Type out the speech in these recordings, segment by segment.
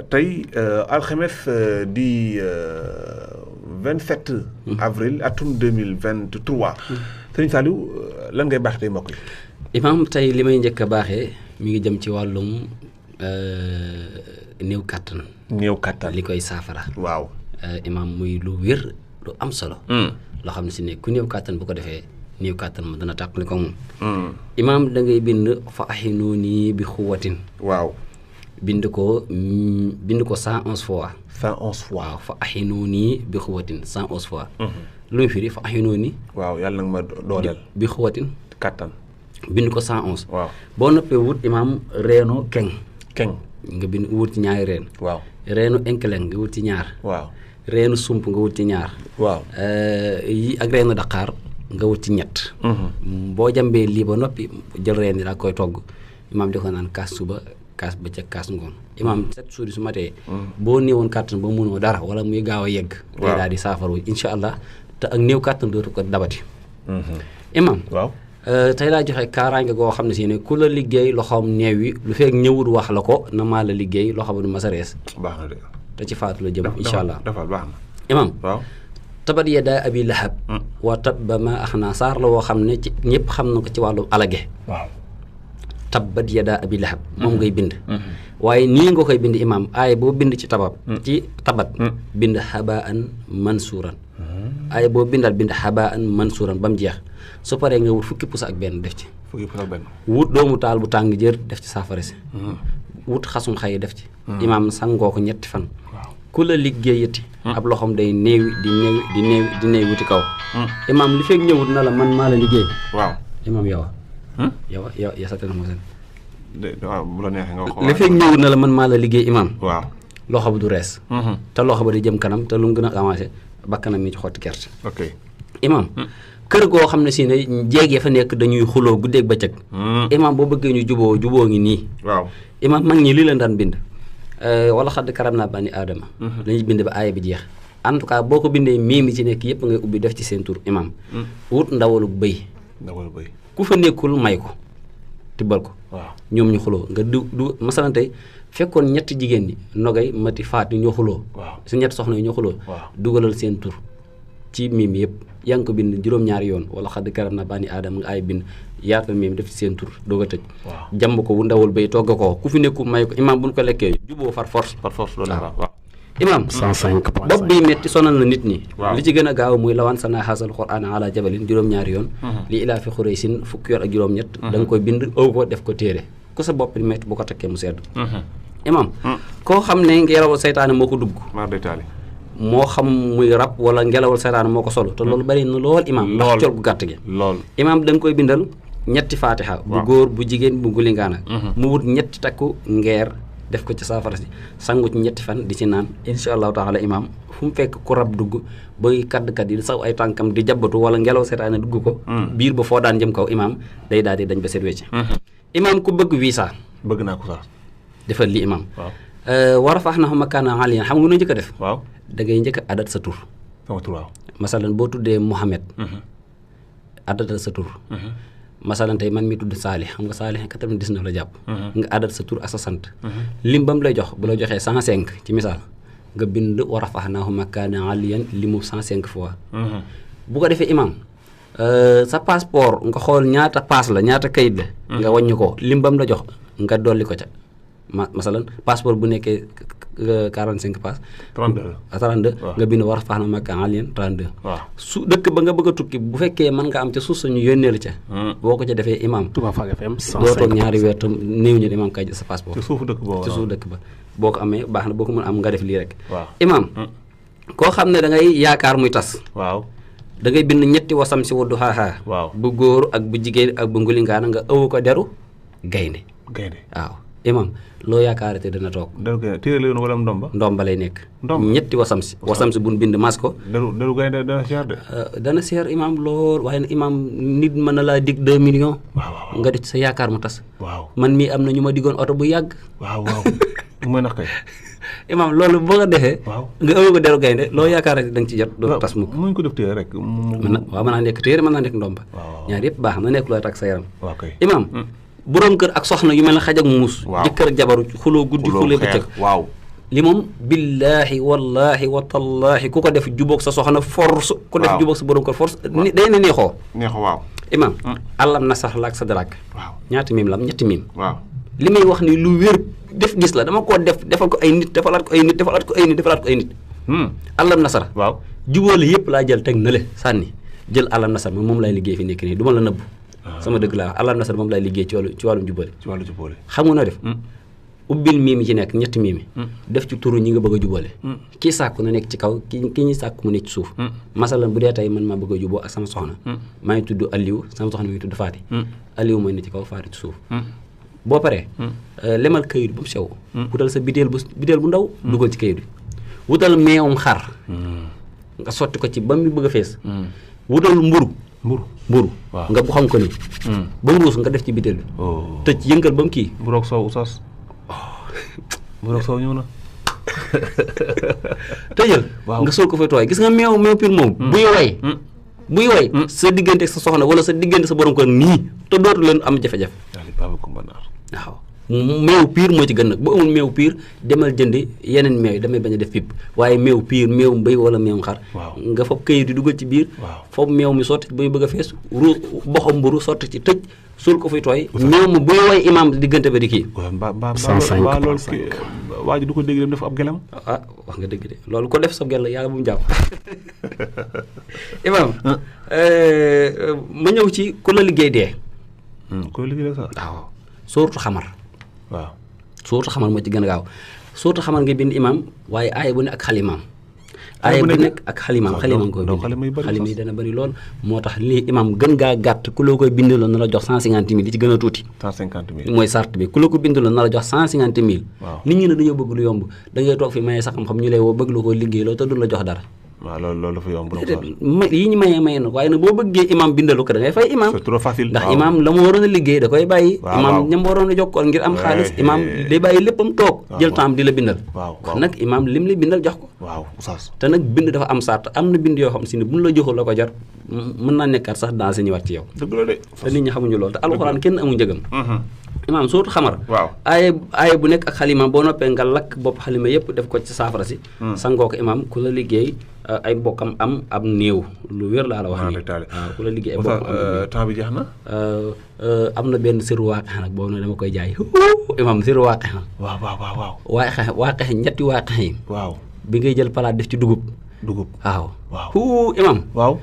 tey alxames di 27 avril atum 2023 Serigne Saliou lan ngay baax tey mbokk yi. Imaam tey li may njëkk a baaxee mi ngi jëm ci wàllum néew kàttan. néew kàttan li koy saafara. waaw Imaam muy lu wér lu am solo. loo xam ne si ne ku néew kàttan bu ko defee néew kàttan ma dana tàqali ko moom. Imaam da ngay bind fa ahinuuni bi xuwatin. waaw bind ko 111 fois. 111 fois waaw fa ahinuuni bi xuwatin 111 fois. lu muy firi fa ahinuuni. waaw yàlla nga ma dooleel. bi xuwatin. kàttan. bind ko 111. waaw boo noppee wut Imaam reenu keng. keng nga bind wut ci ñaari reen. waaw reenu enkeleng nga wut ci ñaar. waaw reenu sump nga wut ci ñaar. waaw yi ak reenu daqaar nga wut ci ñett. boo jambee lii ba noppi jël reen yi daa koy togg Imaam di ko naan kaas suba kaas bëccëg kaas ngoon Imaam 7 jours yi su matee. boo néewoon kàttan ba mënoo dara wala muy gaaw a yegg. day daal di saafaru incha allah te ak néew kàttan dootu ko dabati. Imaam. waaw tey laa joxe kaaraange goo xam ne si ne ku la liggéey loxoom neew yi lu fekk ñëwut wax la ko na maa la liggéey loxoom du ma sa rees. baax na de. te ci faatu la jëm incha allah defal baax na. Imaam. waaw tabat yadaa abi lahab. wa tabba maa axnaa saar la woo xam ne ci ñëpp xam na ko ci wàllu alage. waaw tabbat yadaa abi lahab. moom ngay bind. waaye nii nga koy bind Imaam aaya boo bind ci tabat. bind habaan mansuuran. aaya boo bindal bind habaan mansuuran ba mu jeex. su paree nga wut fukki pusa ak benn def ci. fukki pusa ak benn. wut doomu taal bu tàng jër def ci saafara si. wut xasum xay def ci. Imaam sangoo ko ñetti fan. ku la liggéeyati. ab loxoom day néewi di néewi wuti kaw. Imaam li fekk ñëwut na la man maa la liggéey. waaw Imaam yow. yow sa téléphone. waaw bu la neexee nga wax. li fekk ñëwut na la man maa la liggéey Imaam. waaw loxo bu du rees. te loxo ba di jëm kanam te lu mu gën a avancé bakkanam mi ci xotti gerte. ok Imaam. kër goo xam ne si ne jéeg ya fa nekk dañuy xuloo guddeeg bëccëg. Imaam boo bëggee ñu juboo ngi nii. waaw Imaam mag ñi lii leen daan bind. wala xadd karam naa bani aadama. dañuy bind ba aaya bi jeex. en tout cas boo ko bindee mii mi ci nekk yëpp ngay ubbi def ci seen tur Imaam. wut ndawalu bëy. ku fa nekkul may ko tibbal ko. waaw ñoom ñu xuloo nga du masalan tey fekkoon ñetti jigéen ñi nogay mati faat ñoo xuloo. waaw su ñetti soxna yi ñoo xuloo. dugalal seen tur ci miim yëpp. yaa ngi ko bind juróom-ñaari yoon wala xadd karam na bani aadama nga ay bind yaatal miim def ci seen tur doog a tëj. jàmb ko wu ndawal bay togg ko ku fi nekku may ko Imaam bu ñu ko lekkee juboo far force. loolu waaw Imaam 105.5 bopp bi metti sonal na nit ñi. waaw li ci gën a gaaw muy lawaan sana xaasal qur'aan ala jabalin juróom-ñaari yoon. li ilaa fi xuraysin fukki yoon ak juróom-ñett. da nga koy bind ëw ko def ko téere ku sa bopp di metti bu ko takkee mu sedd. Imaam koo xam ne ngeerawal seytaane moo ko dugg. moo xam muy rab wala ngelawal seytaane moo ko solo te loolu bari na lool Imaam. ndax col gu gàtt gi. Imaam da nga koy bindal ñetti faatiha. bu góor bu jigéen bu gulingaana. mu wut ñetti takku ngeer def ko ci saafara si sangu ci ñetti fan di ci naan incha allahu taala Imaam fu mu fekk ku rab dugg bay kadd yi saw ay tànkam di jabbatu wala ngelaw seytaane dugg ko. biir ba foo daan jëm kaw Imaam day daal di dañ ba set wecc. Imaam ku bëgg visa. bëgg naa ko sax. defal li Imaam. waaw war a faax na makaana aliyan xam nga nu njëkk a def. waaw da ngay njëkk a adat sa tur. sama tur waaw. masalan boo tuddee Mohamed. adatal sa tur. masalan tey man mi tudd Salih xam nga Salih 99 la jàpp. nga adat sa tur ak sa sant. lim ba mu lay jox bu la joxee 105 ci misaal nga bind wa rafahnaahu makaanan aliyyan limu 105 fois. bu ko defee Imaam sa passeport nga xool ñaata paas la ñaata kayit la. nga wàññi ko lim ba mu la jox nga dolli ko ca masalan passeport bu nekkee 45 paas. 32 nga bind war a faax na makkaan alien 32. su dëkk ba nga bëgg a tukki bu fekkee mën nga am ca suuf sañu yónnee la ca. boo ko ca defee Imaam. Touba Fag FM 105.5 doo toog ñaari weer tam néew ñu Imaam kay sa passeport. ci suufu dëkk ba boo ko amee baax na boo ko mën am nga def lii rek. waaw Imaam. koo xam ne da ngay yaakaar muy tas. waaw da ngay bind ñetti wasam si waddu xaaxaa. waaw bu góor ak bu jigéen ak bu ngulingaana nga ëw ko deru gaynde. waaw Imaam loo yaakaarate dana toog. téere la yoon wala ndomba lay nekk. ñetti wasam si buñ bind mas ko. deru gaynde dana seer de. dana seer Imaam lool waaye nag Imaam nit mën na laa dig 2 millions. waaw nga def sa yaakaar mu tas. waaw man mii am na ñu ma diggoon oto bu yàgg. waaw mooy nag kay. Imaam loolu boo ko defee. waaw nga ëw ko deru gaynde loo yaakaarate da nga ci jot. doo tas mukk muñ ko def téere rek. mën naa nekk téere mën naa nekk ndomba. ñaar yëpp baax na nekk looy takk sa yaram. waaw kay Imaam. boroom kër ak soxna yu mel ne xaj ak muus. waaw jëkkër ak jabaru xuloo guddi xulee bëccëg. waaw li moom billaahi wallaahi watallaahi ku ko def jubóog sa soxna force ku def jubóog sa borom ko force day ne neexoo waaw imam àllam na sax laak sa daraak waaw ñaata miim la am ñetti miim waaw li may wax ni lu wér def gis la dama koo defal ko ay nit defalaat ko ay nit defalaat ko ay nit defalaat ko ay nit àllam nasara waaw jubóole yëpp laa jël teg na le sànni jël àllam nasara moom laay liggéey fi nekk nii du ma la nëbb sama dëgg laa wax àllam nasara moom laay liggéey ci wàllum jubóole xam nga noo def ubbil miimi ci nekk ñetti miimi def ci turu ñi nga bëgg a jubóole kii sàkku na nekk ci kaw ki ñuy sàkku mu nekk ci suuf masalan bu dee tey man maa bëgg a jubóo ak sama soxna maa ngi tudd Aliou sama soxna mi ngi tudd Faati Aliou mooy ne ci kaw Faati ci suuf boo paree lemal këyit bu mu sew wutal sa bideel bu ndaw dugal ci këyit bi wutal meewum xar nga sotti ko ci ba mu bëgg a fees wutal mburu nga bu xam ko ni ba mbuus nga def ci bideel bi tëj yëngal ba mu kii mburoog soow oustaz mburoog soow ñëw na tëjal nga sol ko fay tooy gis nga meew pir moom buy way sa diggante sa soxna wala sa diggante sa borom kër nii te dootu leen am jafe-jafe waaw meew piir moo ci gën nag bu amul meew piir demal jëndi yeneen meew yi damay bañ a def pipp waaye meew piir meew mbéy wala meew xar nga foog këyit yi dugal ci biir foofu meew mi sotti ba muy bëgg a fees boxam mburu sotti ci tëj suul ko fuy tooy meew mi buy way imaam diggante ba di kii 105 loolu waa ji du ko dégg dem def ab gelam wax nga dëgg de loolu ko def sa gel yàlla bu mu jàpp imaam ma ñëw ci ku la liggéey dee waaw sóoratu xamar waaw sóoratu xamar moo ci gën a gaaw sóoratu xamar nga bind imaam waaye aaya bu ne ak xalimaam aaya bu nekk ak xalimaam koy bind xalima yi dana bëri lool moo tax lii imaam gën gaa gàtt ku la koy bindaloon na la jox 150 000 li ci gën a tuuti 150 000 mooy sart bi ku la ko bindaloon na la jox 150 000 nit ñi ne dañoo bëgg lu yomb da ngay toog fi maye sa xam-xam ñu lay woo bëgg la koo liggéey loolu te du la jox dara waaw loolu dafa yomb yi ñu maye na waaye nag boo bëggee imam bindalu ko da ngay fay imam c'est trop facile ndax imam la mu waroon a liggéey da koy bàyyi imam ñam waroon a jokkoon ngir am xaalis imam day bàyyi léppam toog jël temps di la bindal kon nag imam lim li bindal jox ko te nag bind dafa am sart am na bind yoo xam si ne buñ la joxul la ko jar mën naa nekkaat sax dansé ñëwaat ci yow dëgg la de te nit ñi xamuñu loolu te alxuraan kenn amu njëgam imaam sootu xamar waaw aaya bu nekk ak xalima boo noppee nga lakk bopp xalima yëpp def ko ci saafara si sangoo ko imaam ku la liggéey ay bokkam am ab néew lu wér laa la wax nii waaw ku la liggéey ay bokkam am temps bi jeex na am na benn siru waaqex nag boobu nag dama koy jaay imaam siru waaqex na waaw waaqex ñetti waaqex yi waaw bi ngay jël palaat def ci dugub waaw imaam waaw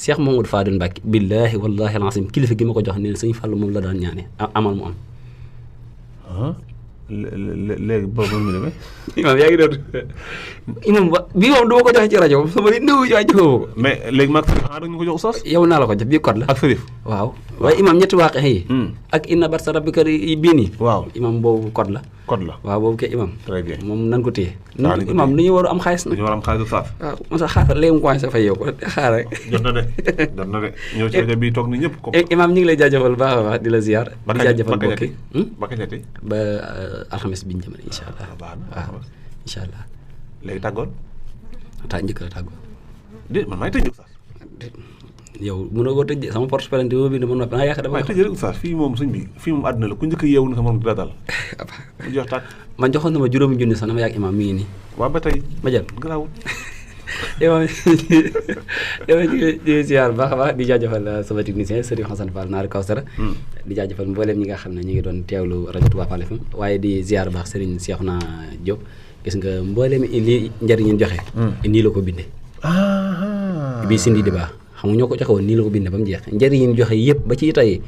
Cheikh Mamadou Fadil Mbacke billaahi wallaahi alazim kilifa gi ma ko jox ne sëñ Fallou moom la daan ñaane amal mu am léegi boobu mu demee imaam yaa ngi doon imaam bii moom du ma ko joxe ci rajo sama nit néew waaye joxewoo ko mais léegi mag xanaa dañu ko jox sos yow naa la ko jox bii code la ak sërif waaw waaye imaam ñetti waaqex yi ak inna barsa rabbika yi bii nii waaw imaam boobu code la waaw boobu kay imaam très bien moom nan ko téye imaam ni ñu war a am xaalis na dañu war a am xaalis saaf waaw mo sax xaar léegi mu commencé fay yow ko xaar rek jot na de ñëw ci rajo bii toog ni ñëpp ko imaam ñu ngi lay jaajëfal baax a baax di la ziar di jaajëfal mbokk yi ba alxames bi ñu jëm incha allah waaw incha allah léegi tàggoon njëkk la tàggoon déet man maay tëj oustaz yow mënoo koo tëj sama porte plainte bi ne ma noppi naa yaakaar dama maay tëj rek oustaz fii moom sëñ bi fii moom àdduna la ku njëkk a yeewu na sa morom dina dal mu jox tàkk man joxoon na ma juróomi junni sax dama yàgg imaam mi ngi nii waaw ba tey ma jël garaawul dama di ziar baax a baax di jaajëfal sama technicien Serigne Hassane Fall Naar Kawsara di jaajëfal mbooleem ñi nga xam ne ñu ngi doon teewlu rajo Touba Fall FM waaye di ziar baax Serigne Cheikhouna Diop gis nga mbooleem lii njëriñ ñu joxe nii la ko bindee bii sindi di baax xam nga ñoo ko joxe woon nii la ko bindee ba mu jeex njëriñ ñu joxe yëpp ba ci tey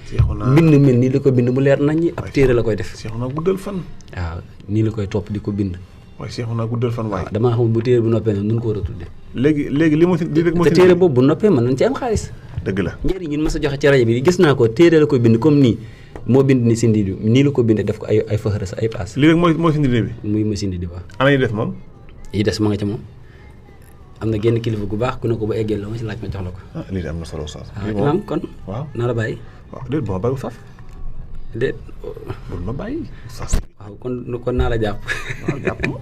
bind mel nii la ko bind mu leer nañ ab téere la koy def Cheikhouna guddal fan waaw nii la koy topp di ko bind waaye Cheikhouna guddal fan waaye damaa xam bu téere bu noppee nag nun ko war a tudde léegi li rek moo te téere boobu bu noppee mën nañ ci am xaalis dëgg la njëriñ ñun mas a joxe ci rajo bi gis naa ko téere la koy bind comme nii moo bind ni sindi di nii la ko bindee def ko ay fëxëra sa ay place lii rek mooy sindi bi muy ma sindi di ba ana yi des moom yi des ma nga ca moom am na génn kilifa gu baax ku ne ko ba eggee la ma si laaj ma jox la ko lii de am na solo sax imaam kon waaw naa la bàyyi waaw déet bu ma bàyyi sax déet bul ma bàyyi sax waaw kon naa la jàpp waaw jàpp ma